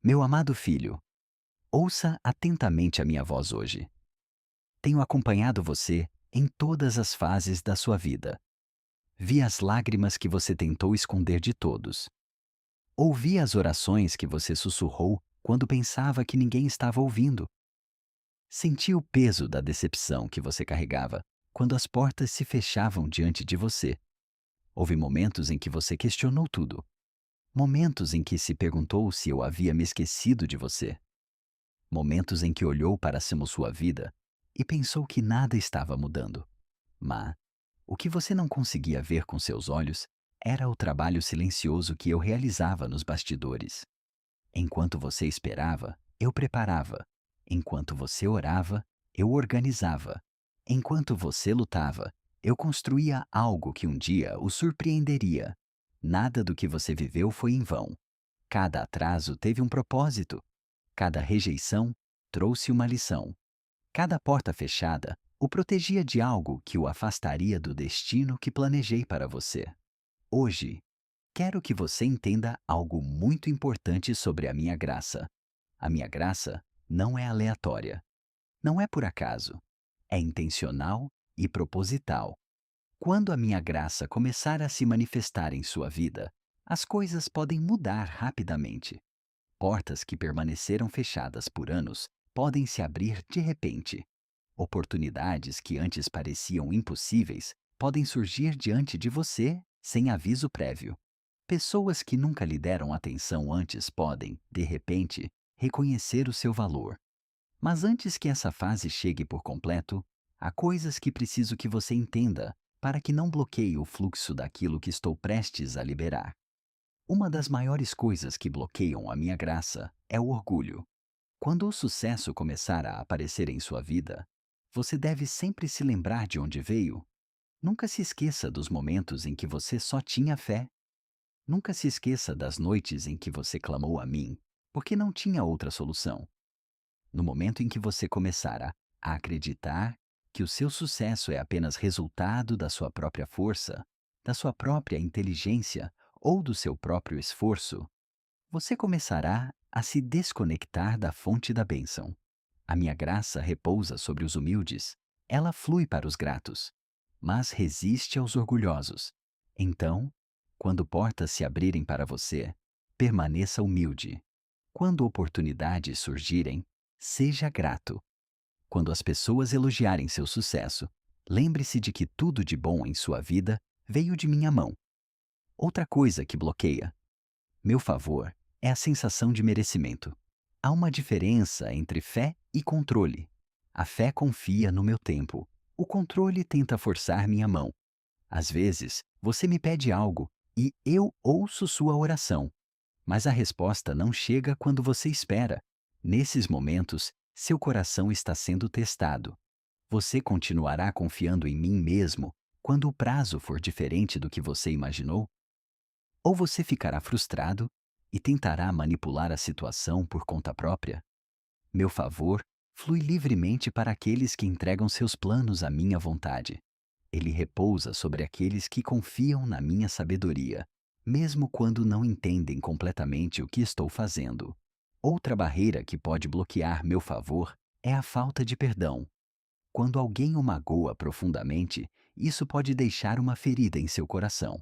Meu amado filho, ouça atentamente a minha voz hoje. Tenho acompanhado você em todas as fases da sua vida. Vi as lágrimas que você tentou esconder de todos. Ouvi as orações que você sussurrou quando pensava que ninguém estava ouvindo. Senti o peso da decepção que você carregava quando as portas se fechavam diante de você. Houve momentos em que você questionou tudo. Momentos em que se perguntou se eu havia me esquecido de você. Momentos em que olhou para sua vida e pensou que nada estava mudando. Mas o que você não conseguia ver com seus olhos era o trabalho silencioso que eu realizava nos bastidores. Enquanto você esperava, eu preparava. Enquanto você orava, eu organizava. Enquanto você lutava, eu construía algo que um dia o surpreenderia. Nada do que você viveu foi em vão. Cada atraso teve um propósito. Cada rejeição trouxe uma lição. Cada porta fechada o protegia de algo que o afastaria do destino que planejei para você. Hoje, quero que você entenda algo muito importante sobre a minha graça. A minha graça não é aleatória. Não é por acaso. É intencional e proposital. Quando a minha graça começar a se manifestar em sua vida, as coisas podem mudar rapidamente. Portas que permaneceram fechadas por anos podem se abrir de repente. Oportunidades que antes pareciam impossíveis podem surgir diante de você sem aviso prévio. Pessoas que nunca lhe deram atenção antes podem, de repente, reconhecer o seu valor. Mas antes que essa fase chegue por completo, há coisas que preciso que você entenda para que não bloqueie o fluxo daquilo que estou prestes a liberar. Uma das maiores coisas que bloqueiam a minha graça é o orgulho. Quando o sucesso começar a aparecer em sua vida, você deve sempre se lembrar de onde veio. Nunca se esqueça dos momentos em que você só tinha fé. Nunca se esqueça das noites em que você clamou a mim, porque não tinha outra solução. No momento em que você começar a acreditar que o seu sucesso é apenas resultado da sua própria força, da sua própria inteligência ou do seu próprio esforço, você começará a se desconectar da fonte da bênção. A minha graça repousa sobre os humildes, ela flui para os gratos, mas resiste aos orgulhosos. Então, quando portas se abrirem para você, permaneça humilde. Quando oportunidades surgirem, seja grato. Quando as pessoas elogiarem seu sucesso, lembre-se de que tudo de bom em sua vida veio de minha mão. Outra coisa que bloqueia meu favor é a sensação de merecimento. Há uma diferença entre fé e controle. A fé confia no meu tempo. O controle tenta forçar minha mão. Às vezes, você me pede algo e eu ouço sua oração, mas a resposta não chega quando você espera. Nesses momentos, seu coração está sendo testado. Você continuará confiando em mim mesmo quando o prazo for diferente do que você imaginou? Ou você ficará frustrado e tentará manipular a situação por conta própria? Meu favor flui livremente para aqueles que entregam seus planos à minha vontade. Ele repousa sobre aqueles que confiam na minha sabedoria, mesmo quando não entendem completamente o que estou fazendo. Outra barreira que pode bloquear meu favor é a falta de perdão. Quando alguém o magoa profundamente, isso pode deixar uma ferida em seu coração.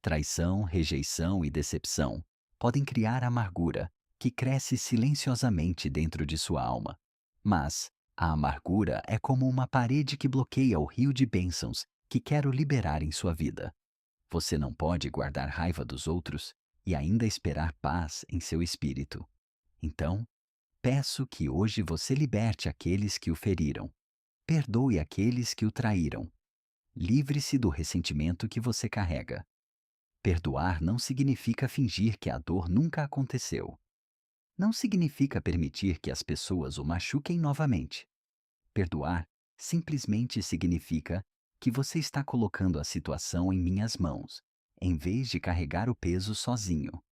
Traição, rejeição e decepção podem criar amargura que cresce silenciosamente dentro de sua alma. Mas a amargura é como uma parede que bloqueia o rio de bênçãos que quero liberar em sua vida. Você não pode guardar raiva dos outros e ainda esperar paz em seu espírito. Então, peço que hoje você liberte aqueles que o feriram. Perdoe aqueles que o traíram. Livre-se do ressentimento que você carrega. Perdoar não significa fingir que a dor nunca aconteceu. Não significa permitir que as pessoas o machuquem novamente. Perdoar simplesmente significa que você está colocando a situação em minhas mãos, em vez de carregar o peso sozinho.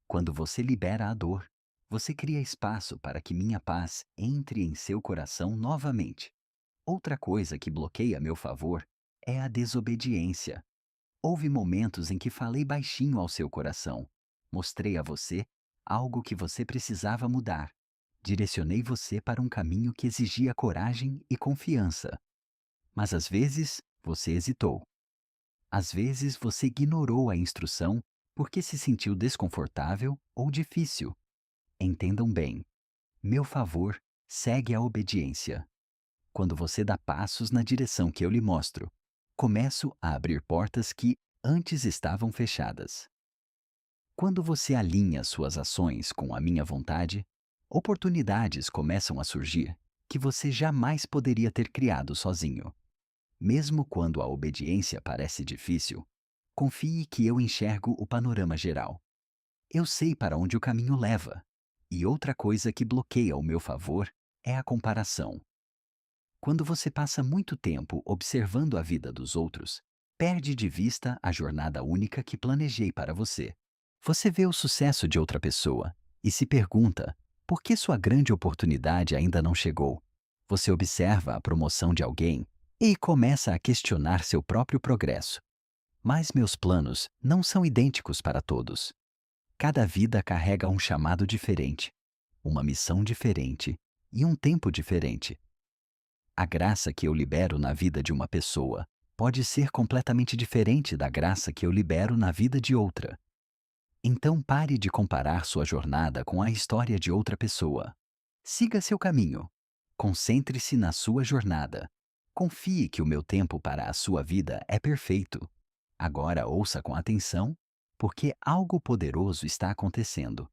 Quando você libera a dor, você cria espaço para que minha paz entre em seu coração novamente. Outra coisa que bloqueia meu favor é a desobediência. Houve momentos em que falei baixinho ao seu coração. Mostrei a você algo que você precisava mudar. Direcionei você para um caminho que exigia coragem e confiança. Mas às vezes você hesitou. Às vezes você ignorou a instrução porque se sentiu desconfortável ou difícil. Entendam bem: meu favor segue a obediência. Quando você dá passos na direção que eu lhe mostro, começo a abrir portas que antes estavam fechadas. Quando você alinha suas ações com a minha vontade, oportunidades começam a surgir que você jamais poderia ter criado sozinho. Mesmo quando a obediência parece difícil, confie que eu enxergo o panorama geral. Eu sei para onde o caminho leva. E outra coisa que bloqueia o meu favor é a comparação. Quando você passa muito tempo observando a vida dos outros, perde de vista a jornada única que planejei para você. Você vê o sucesso de outra pessoa e se pergunta por que sua grande oportunidade ainda não chegou. Você observa a promoção de alguém e começa a questionar seu próprio progresso. Mas meus planos não são idênticos para todos. Cada vida carrega um chamado diferente, uma missão diferente e um tempo diferente. A graça que eu libero na vida de uma pessoa pode ser completamente diferente da graça que eu libero na vida de outra. Então pare de comparar sua jornada com a história de outra pessoa. Siga seu caminho. Concentre-se na sua jornada. Confie que o meu tempo para a sua vida é perfeito. Agora ouça com atenção, porque algo poderoso está acontecendo.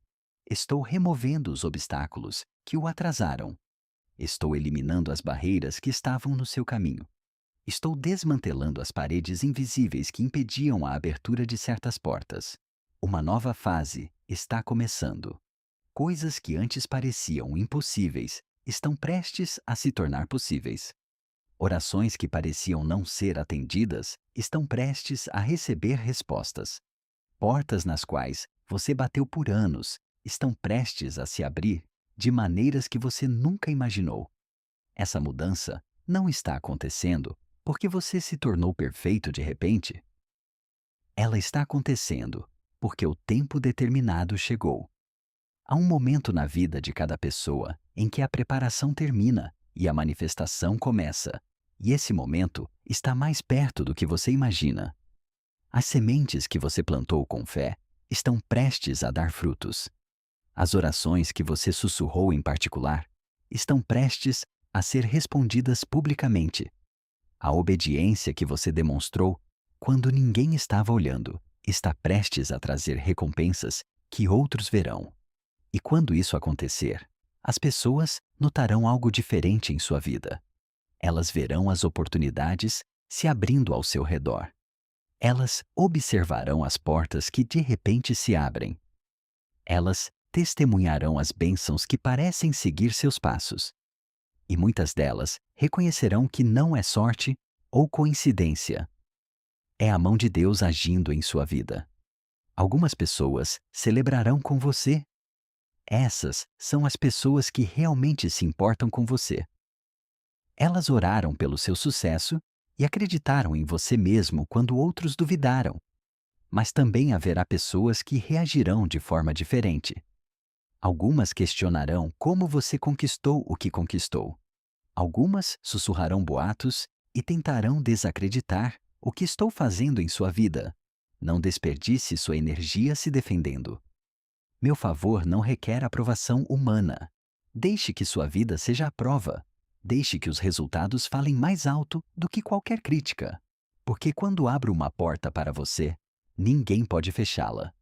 Estou removendo os obstáculos que o atrasaram. Estou eliminando as barreiras que estavam no seu caminho. Estou desmantelando as paredes invisíveis que impediam a abertura de certas portas. Uma nova fase está começando. Coisas que antes pareciam impossíveis estão prestes a se tornar possíveis. Orações que pareciam não ser atendidas estão prestes a receber respostas. Portas nas quais você bateu por anos estão prestes a se abrir de maneiras que você nunca imaginou. Essa mudança não está acontecendo porque você se tornou perfeito de repente. Ela está acontecendo porque o tempo determinado chegou. Há um momento na vida de cada pessoa em que a preparação termina e a manifestação começa, e esse momento está mais perto do que você imagina. As sementes que você plantou com fé estão prestes a dar frutos. As orações que você sussurrou em particular estão prestes a ser respondidas publicamente. A obediência que você demonstrou quando ninguém estava olhando está prestes a trazer recompensas que outros verão. E quando isso acontecer, as pessoas notarão algo diferente em sua vida. Elas verão as oportunidades se abrindo ao seu redor. Elas observarão as portas que de repente se abrem. Elas testemunharão as bênçãos que parecem seguir seus passos. E muitas delas reconhecerão que não é sorte ou coincidência. É a mão de Deus agindo em sua vida. Algumas pessoas celebrarão com você. Essas são as pessoas que realmente se importam com você. Elas oraram pelo seu sucesso e acreditaram em você mesmo quando outros duvidaram. Mas também haverá pessoas que reagirão de forma diferente. Algumas questionarão como você conquistou o que conquistou. Algumas sussurrarão boatos e tentarão desacreditar o que estou fazendo em sua vida. Não desperdice sua energia se defendendo. Meu favor não requer aprovação humana. Deixe que sua vida seja a prova. Deixe que os resultados falem mais alto do que qualquer crítica. Porque quando abro uma porta para você, ninguém pode fechá-la.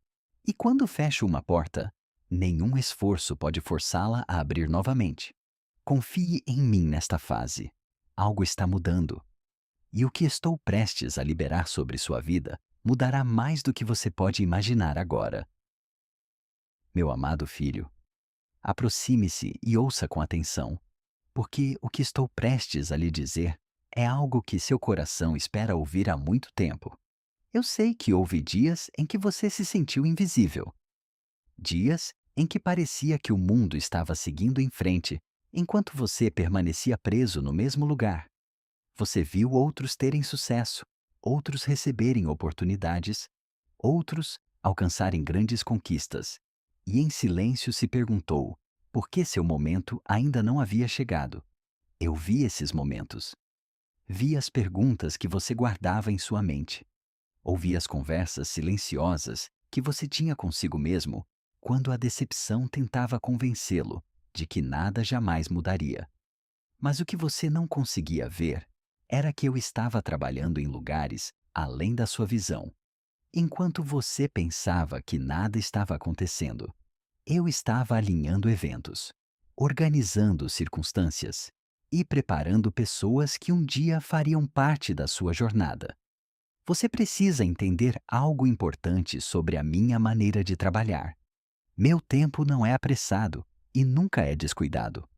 E quando fecho uma porta, nenhum esforço pode forçá-la a abrir novamente. Confie em mim nesta fase. Algo está mudando. E o que estou prestes a liberar sobre sua vida mudará mais do que você pode imaginar agora. Meu amado filho, aproxime-se e ouça com atenção, porque o que estou prestes a lhe dizer é algo que seu coração espera ouvir há muito tempo. Eu sei que houve dias em que você se sentiu invisível. Dias em que parecia que o mundo estava seguindo em frente, enquanto você permanecia preso no mesmo lugar. Você viu outros terem sucesso, outros receberem oportunidades, outros alcançarem grandes conquistas. e em silêncio se perguntou por que seu momento ainda não havia chegado. Eu vi esses momentos. Vi as perguntas que você guardava em sua mente. Ouvi as conversas silenciosas que você tinha consigo mesmo quando a decepção tentava convencê-lo de que nada jamais mudaria. Mas o que você não conseguia ver era que eu estava trabalhando em lugares além da sua visão. Enquanto você pensava que nada estava acontecendo, eu estava alinhando eventos, organizando circunstâncias e preparando pessoas que um dia fariam parte da sua jornada. Você precisa entender algo importante sobre a minha maneira de trabalhar. Meu tempo não é apressado e nunca é descuidado.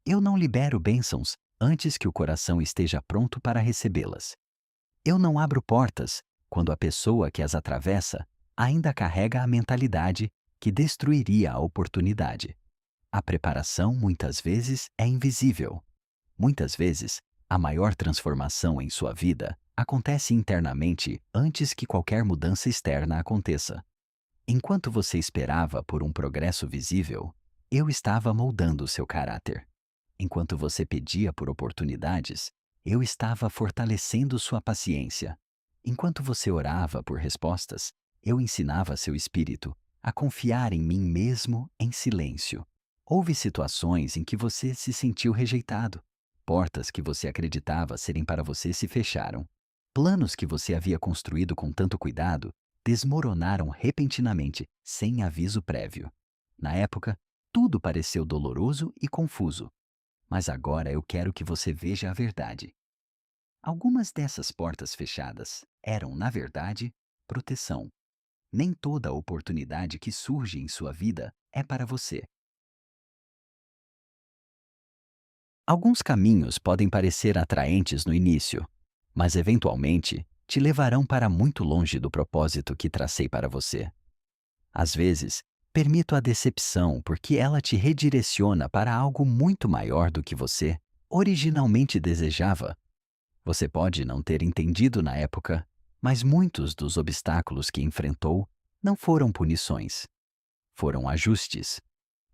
Eu não libero bênçãos antes que o coração esteja pronto para recebê-las. Eu não abro portas quando a pessoa que as atravessa ainda carrega a mentalidade que destruiria a oportunidade. A preparação muitas vezes é invisível. Muitas vezes, a maior transformação em sua vida acontece internamente antes que qualquer mudança externa aconteça. Enquanto você esperava por um progresso visível, eu estava moldando seu caráter. Enquanto você pedia por oportunidades, eu estava fortalecendo sua paciência. Enquanto você orava por respostas, eu ensinava seu espírito a confiar em mim mesmo em silêncio. Houve situações em que você se sentiu rejeitado. Portas que você acreditava serem para você se fecharam. Planos que você havia construído com tanto cuidado desmoronaram repentinamente, sem aviso prévio. Na época, tudo pareceu doloroso e confuso. Mas agora eu quero que você veja a verdade. Algumas dessas portas fechadas eram, na verdade, proteção. Nem toda oportunidade que surge em sua vida é para você. Alguns caminhos podem parecer atraentes no início, mas eventualmente te levarão para muito longe do propósito que tracei para você. Às vezes, permito a decepção porque ela te redireciona para algo muito maior do que você originalmente desejava. Você pode não ter entendido na época, mas muitos dos obstáculos que enfrentou não foram punições. Foram ajustes,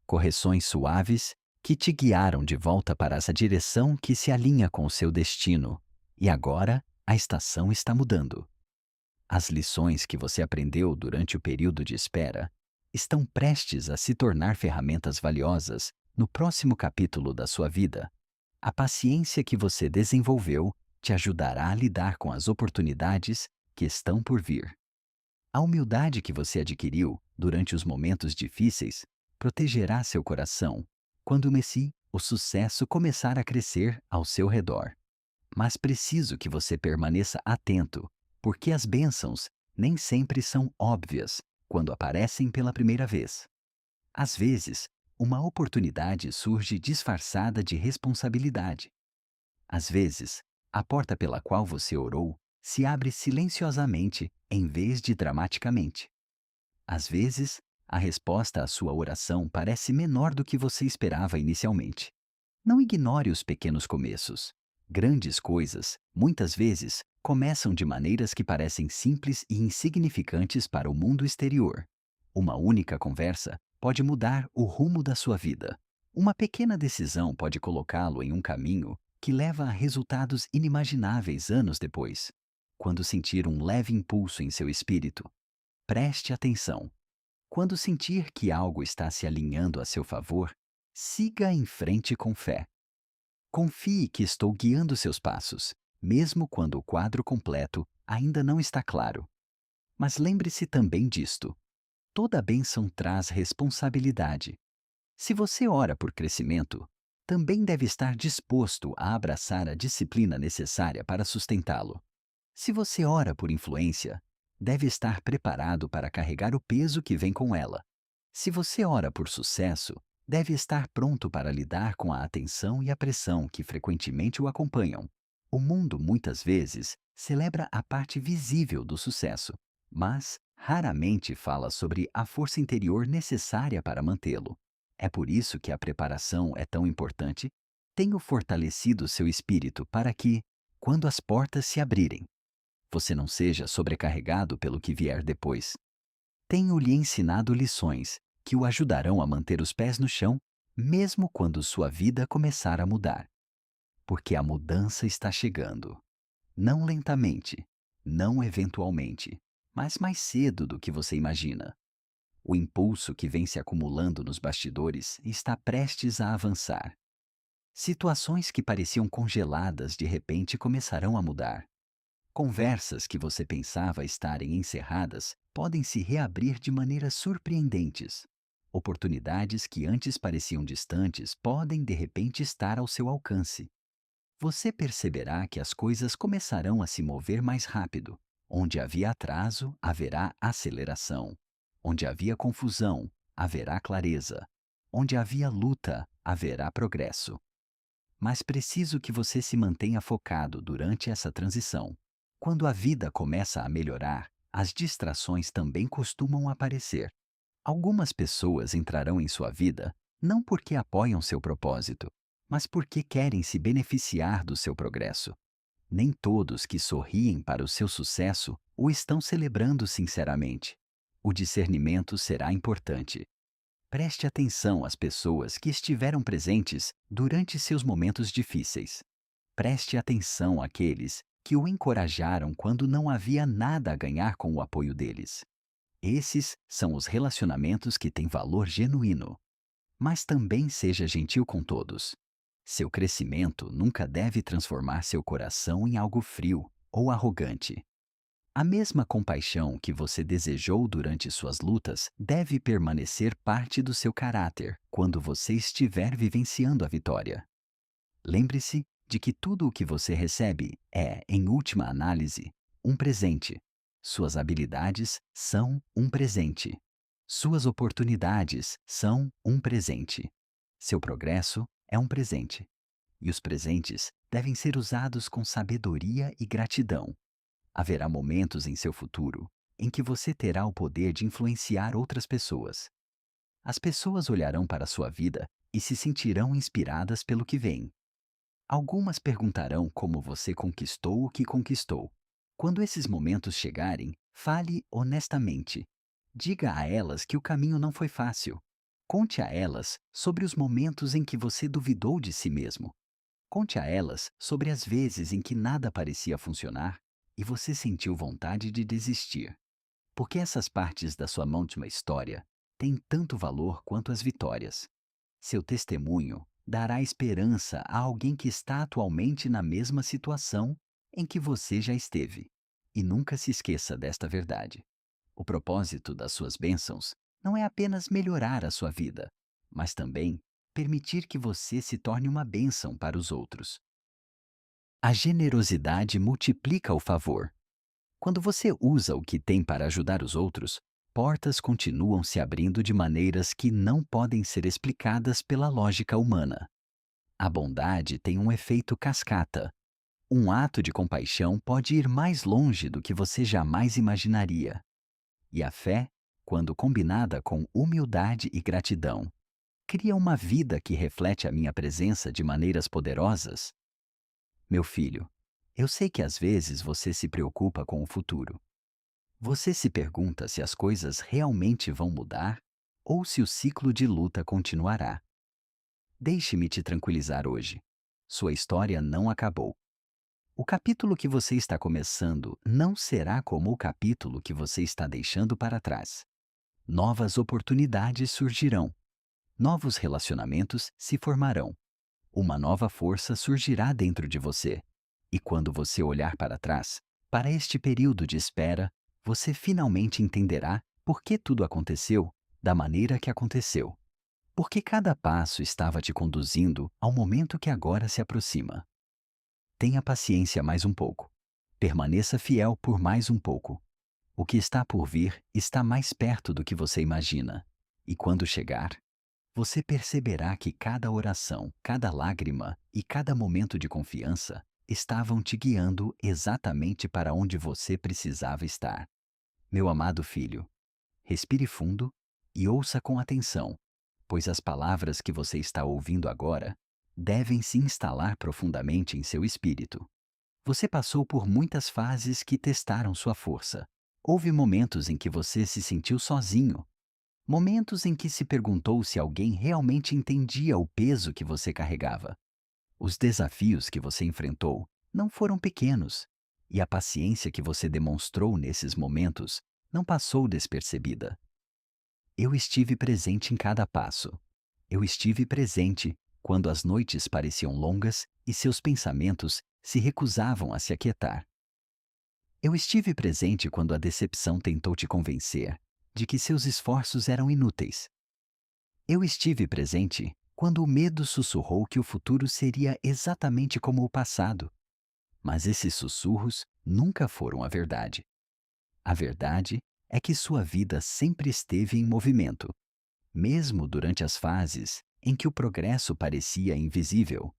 correções suaves que te guiaram de volta para essa direção que se alinha com o seu destino. E agora a estação está mudando. As lições que você aprendeu durante o período de espera estão prestes a se tornar ferramentas valiosas no próximo capítulo da sua vida. A paciência que você desenvolveu te ajudará a lidar com as oportunidades que estão por vir. A humildade que você adquiriu durante os momentos difíceis protegerá seu coração quando o sucesso começar a crescer ao seu redor. Mas preciso que você permaneça atento, porque as bênçãos nem sempre são óbvias quando aparecem pela primeira vez. Às vezes, uma oportunidade surge disfarçada de responsabilidade. Às vezes, a porta pela qual você orou se abre silenciosamente em vez de dramaticamente. Às vezes, a resposta à sua oração parece menor do que você esperava inicialmente. Não ignore os pequenos começos. Grandes coisas, muitas vezes, começam de maneiras que parecem simples e insignificantes para o mundo exterior. Uma única conversa pode mudar o rumo da sua vida. Uma pequena decisão pode colocá-lo em um caminho que leva a resultados inimagináveis anos depois. Quando sentir um leve impulso em seu espírito, preste atenção. Quando sentir que algo está se alinhando a seu favor, siga em frente com fé. Confie que estou guiando seus passos, mesmo quando o quadro completo ainda não está claro. Mas lembre-se também disto: toda bênção traz responsabilidade. Se você ora por crescimento, também deve estar disposto a abraçar a disciplina necessária para sustentá-lo. Se você ora por influência, deve estar preparado para carregar o peso que vem com ela. Se você ora por sucesso, deve estar pronto para lidar com a atenção e a pressão que frequentemente o acompanham. O mundo muitas vezes celebra a parte visível do sucesso, mas raramente fala sobre a força interior necessária para mantê-lo. É por isso que a preparação é tão importante. Tenho fortalecido seu espírito para que, quando as portas se abrirem, você não seja sobrecarregado pelo que vier depois. Tenho lhe ensinado lições que o ajudarão a manter os pés no chão, mesmo quando sua vida começar a mudar. Porque a mudança está chegando. Não lentamente, não eventualmente, mas mais cedo do que você imagina. O impulso que vem se acumulando nos bastidores está prestes a avançar. Situações que pareciam congeladas de repente começarão a mudar. Conversas que você pensava estarem encerradas podem se reabrir de maneiras surpreendentes. Oportunidades que antes pareciam distantes podem de repente estar ao seu alcance. Você perceberá que as coisas começarão a se mover mais rápido. Onde havia atraso, haverá aceleração. Onde havia confusão, haverá clareza. Onde havia luta, haverá progresso. Mas preciso que você se mantenha focado durante essa transição. Quando a vida começa a melhorar, as distrações também costumam aparecer. Algumas pessoas entrarão em sua vida não porque apoiam seu propósito, mas porque querem se beneficiar do seu progresso. Nem todos que sorriem para o seu sucesso o estão celebrando sinceramente. O discernimento será importante. Preste atenção às pessoas que estiveram presentes durante seus momentos difíceis. Preste atenção àqueles que o encorajaram quando não havia nada a ganhar com o apoio deles. Esses são os relacionamentos que têm valor genuíno. Mas também seja gentil com todos. Seu crescimento nunca deve transformar seu coração em algo frio ou arrogante. A mesma compaixão que você desejou durante suas lutas deve permanecer parte do seu caráter quando você estiver vivenciando a vitória. Lembre-se de que tudo o que você recebe é, em última análise, um presente. Suas habilidades são um presente. Suas oportunidades são um presente. Seu progresso é um presente. E os presentes devem ser usados com sabedoria e gratidão. Haverá momentos em seu futuro em que você terá o poder de influenciar outras pessoas. As pessoas olharão para a sua vida e se sentirão inspiradas pelo que vem. Algumas perguntarão como você conquistou o que conquistou. Quando esses momentos chegarem, fale honestamente. Diga a elas que o caminho não foi fácil. Conte a elas sobre os momentos em que você duvidou de si mesmo. Conte a elas sobre as vezes em que nada parecia funcionar e você sentiu vontade de desistir. Porque essas partes da sua última história têm tanto valor quanto as vitórias. Seu testemunho dará esperança a alguém que está atualmente na mesma situação em que você já esteve. E nunca se esqueça desta verdade. O propósito das suas bênçãos não é apenas melhorar a sua vida, mas também permitir que você se torne uma bênção para os outros. A generosidade multiplica o favor. Quando você usa o que tem para ajudar os outros, portas continuam se abrindo de maneiras que não podem ser explicadas pela lógica humana. A bondade tem um efeito cascata. Um ato de compaixão pode ir mais longe do que você jamais imaginaria. E a fé, quando combinada com humildade e gratidão, cria uma vida que reflete a minha presença de maneiras poderosas. Meu filho, eu sei que às vezes você se preocupa com o futuro. Você se pergunta se as coisas realmente vão mudar ou se o ciclo de luta continuará. Deixe-me te tranquilizar hoje. Sua história não acabou. O capítulo que você está começando não será como o capítulo que você está deixando para trás. Novas oportunidades surgirão. Novos relacionamentos se formarão. Uma nova força surgirá dentro de você. E quando você olhar para trás, para este período de espera, você finalmente entenderá por que tudo aconteceu da maneira que aconteceu. Porque cada passo estava te conduzindo ao momento que agora se aproxima. Tenha paciência mais um pouco. Permaneça fiel por mais um pouco. O que está por vir está mais perto do que você imagina. E quando chegar, você perceberá que cada oração, cada lágrima e cada momento de confiança estavam te guiando exatamente para onde você precisava estar. Meu amado filho, respire fundo e ouça com atenção, pois as palavras que você está ouvindo agora devem se instalar profundamente em seu espírito. Você passou por muitas fases que testaram sua força. Houve momentos em que você se sentiu sozinho. Momentos em que se perguntou se alguém realmente entendia o peso que você carregava. Os desafios que você enfrentou não foram pequenos, e a paciência que você demonstrou nesses momentos não passou despercebida. Eu estive presente em cada passo. Eu estive presente quando as noites pareciam longas e seus pensamentos se recusavam a se aquietar. Eu estive presente quando a decepção tentou te convencer de que seus esforços eram inúteis. Eu estive presente quando o medo sussurrou que o futuro seria exatamente como o passado. Mas esses sussurros nunca foram a verdade. A verdade é que sua vida sempre esteve em movimento, mesmo durante as fases em que o progresso parecia invisível.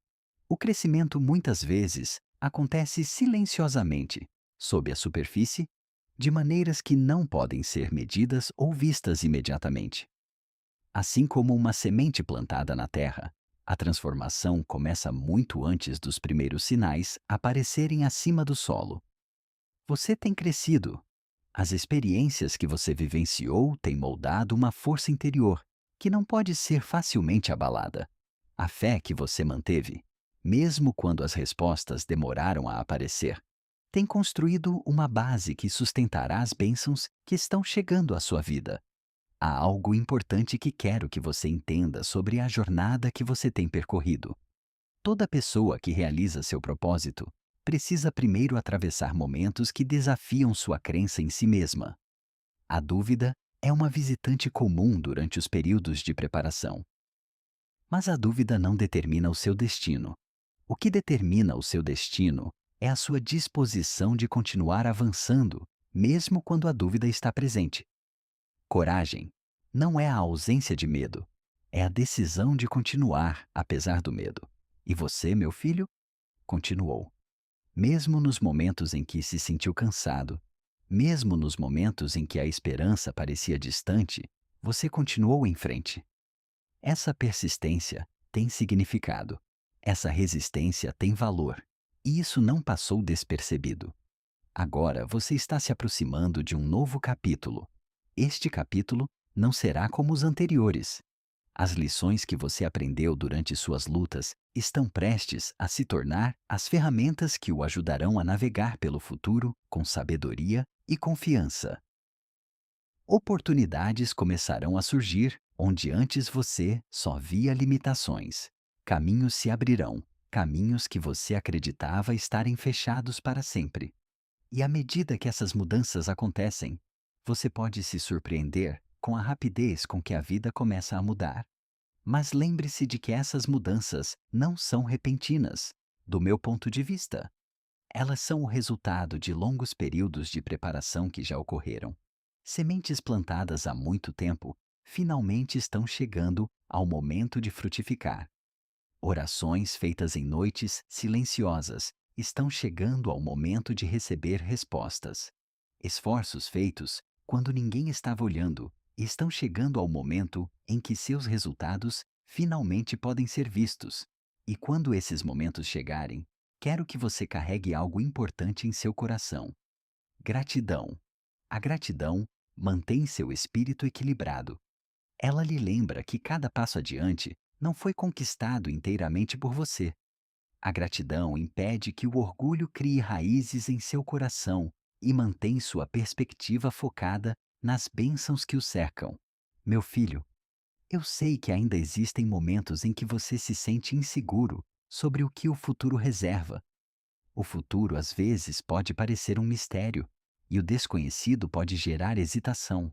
O crescimento muitas vezes acontece silenciosamente, sob a superfície, de maneiras que não podem ser medidas ou vistas imediatamente. Assim como uma semente plantada na terra, a transformação começa muito antes dos primeiros sinais aparecerem acima do solo. Você tem crescido. As experiências que você vivenciou têm moldado uma força interior que não pode ser facilmente abalada. A fé que você manteve, mesmo quando as respostas demoraram a aparecer, tem construído uma base que sustentará as bênçãos que estão chegando à sua vida. Há algo importante que quero que você entenda sobre a jornada que você tem percorrido. Toda pessoa que realiza seu propósito precisa primeiro atravessar momentos que desafiam sua crença em si mesma. A dúvida é uma visitante comum durante os períodos de preparação. Mas a dúvida não determina o seu destino. O que determina o seu destino é a sua disposição de continuar avançando, mesmo quando a dúvida está presente. Coragem não é a ausência de medo, é a decisão de continuar apesar do medo. E você, meu filho, continuou. Mesmo nos momentos em que se sentiu cansado, mesmo nos momentos em que a esperança parecia distante, você continuou em frente. Essa persistência tem significado. Essa resistência tem valor. E isso não passou despercebido. Agora você está se aproximando de um novo capítulo. Este capítulo não será como os anteriores. As lições que você aprendeu durante suas lutas estão prestes a se tornar as ferramentas que o ajudarão a navegar pelo futuro com sabedoria e confiança. Oportunidades começarão a surgir onde antes você só via limitações. Caminhos se abrirão, caminhos que você acreditava estarem fechados para sempre. E à medida que essas mudanças acontecem, você pode se surpreender com a rapidez com que a vida começa a mudar. Mas lembre-se de que essas mudanças não são repentinas, do meu ponto de vista. Elas são o resultado de longos períodos de preparação que já ocorreram. Sementes plantadas há muito tempo finalmente estão chegando ao momento de frutificar. Orações feitas em noites silenciosas estão chegando ao momento de receber respostas. Esforços feitos quando ninguém estava olhando estão chegando ao momento em que seus resultados finalmente podem ser vistos. E quando esses momentos chegarem, quero que você carregue algo importante em seu coração: gratidão. A gratidão mantém seu espírito equilibrado. Ela lhe lembra que cada passo adiante não foi conquistado inteiramente por você. A gratidão impede que o orgulho crie raízes em seu coração e mantém sua perspectiva focada nas bênçãos que o cercam. Meu filho, eu sei que ainda existem momentos em que você se sente inseguro sobre o que o futuro reserva. O futuro às vezes pode parecer um mistério, e o desconhecido pode gerar hesitação.